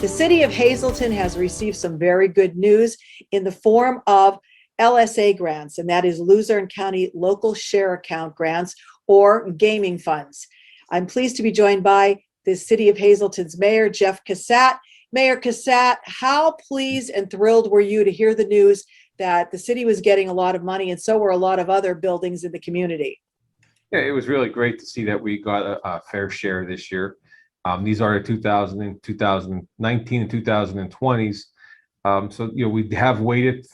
The city of Hazleton has received some very good news in the form of LSA grants, and that is Luzerne County Local Share Account grants or gaming funds. I'm pleased to be joined by the city of Hazleton's mayor, Jeff Cassatt. Mayor Cassatt, how pleased and thrilled were you to hear the news that the city was getting a lot of money, and so were a lot of other buildings in the community? Yeah, it was really great to see that we got a fair share this year. These are the 2019 and 2020s. So, we have waited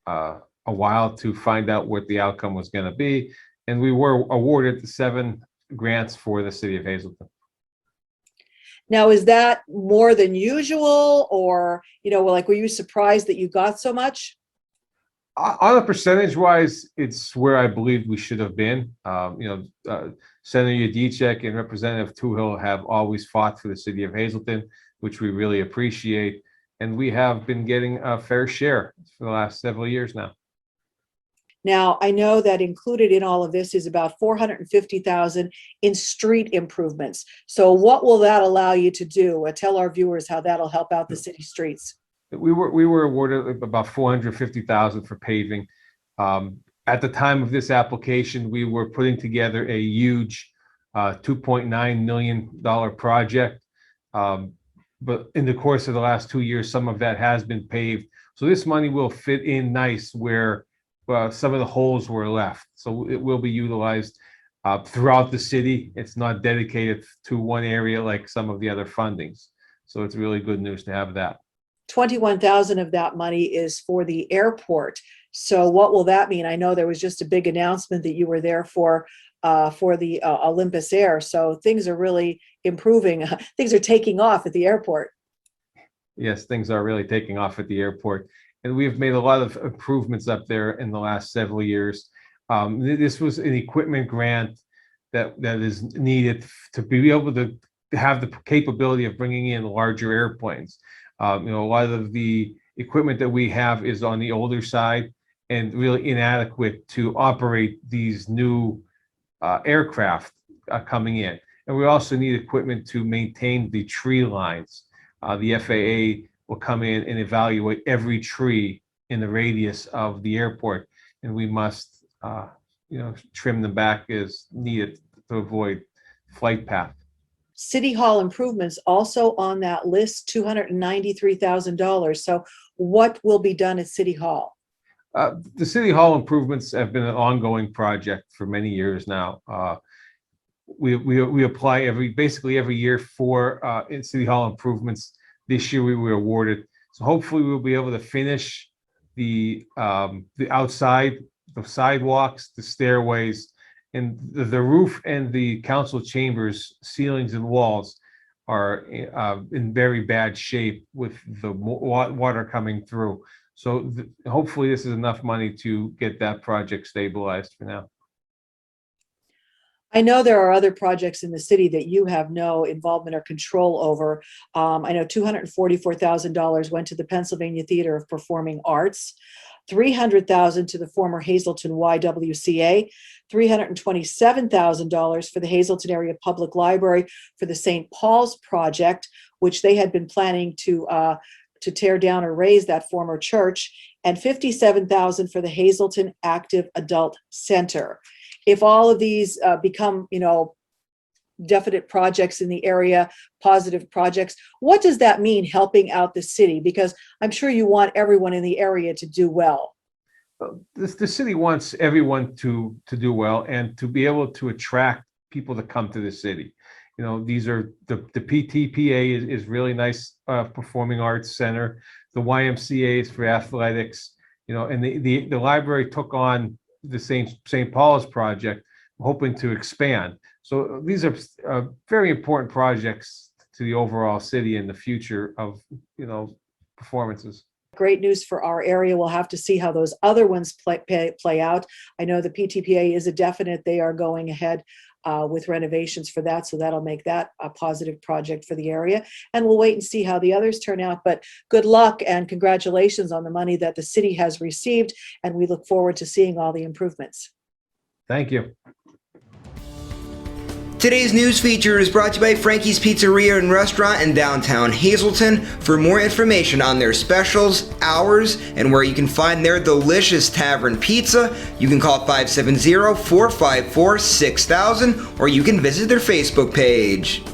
a while to find out what the outcome was going to be. And we were awarded the 7 grants for the city of Hazleton. Now, is that more than usual, or, were you surprised that you got so much? On a percentage wise, it's where I believe we should have been. Senator Yudicek and Representative Toohill have always fought for the city of Hazleton, which we really appreciate. And we have been getting a fair share for the last several years now. Now, I know that included in all of this is about $450,000 in street improvements. So what will that allow you to do? Tell our viewers how that'll help out the city streets. We were awarded about $450,000 for paving. At the time of this application, we were putting together a huge $2.9 million project. But in the course of the last 2 years, some of that has been paved. So this money will fit in nice where some of the holes were left. So it will be utilized throughout the city. It's not dedicated to one area like some of the other fundings. So it's really good news to have that. 21,000 of that money is for the airport. So what will that mean? I know there was just a big announcement that you were there for the Olympus Air. So things are really improving. Things are taking off at the airport. Yes, things are really taking off at the airport. And we've made a lot of improvements up there in the last several years. This was an equipment grant that is needed to be able to have the capability of bringing in larger airplanes. A lot of the equipment that we have is on the older side and really inadequate to operate these new aircraft coming in. And we also need equipment to maintain the tree lines. The FAA will come in and evaluate every tree in the radius of the airport, and we must, trim them back as needed to avoid flight path. City Hall improvements also on that list, $293,000. So what will be done at City Hall? The City Hall improvements have been an ongoing project for many years now. We apply basically every year for in City Hall improvements. This year we were awarded, so hopefully we'll be able to finish the outside, the sidewalks, the stairways, and the roof and the council chambers ceilings and walls are in very bad shape with the water coming through. So hopefully this is enough money to get that project stabilized for now. I know there are other projects in the city that you have no involvement or control over. I know $244,000 went to the Pennsylvania Theater of Performing Arts, $300,000 to the former Hazleton YWCA, $327,000 for the Hazleton Area Public Library for the St. Paul's Project, which they had been planning to tear down or raise that former church, and $57,000 for the Hazleton Active Adult Center. If all of these become, definite projects in the area, positive projects, what does that mean helping out the city? Because I'm sure you want everyone in the area to do well. The city wants everyone to do well and to be able to attract people to come to the city. These are the PTPA is really nice performing arts center. The YMCA is for athletics. And the library took on the St. Paul's project, hoping to expand. So these are very important projects to the overall city and the future of performances. Great news for our area. We'll have to see how those other ones play out. I know the PTPA is a definite. They are going ahead with renovations for that, so that'll make that a positive project for the area. And we'll wait and see how the others turn out. But good luck and congratulations on the money that the city has received, and we look forward to seeing all the improvements. Thank you. Today's news feature is brought to you by Frankie's Pizzeria and Restaurant in downtown Hazleton. For more information on their specials, hours, and where you can find their delicious tavern pizza, you can call 570-454-6000 or you can visit their Facebook page.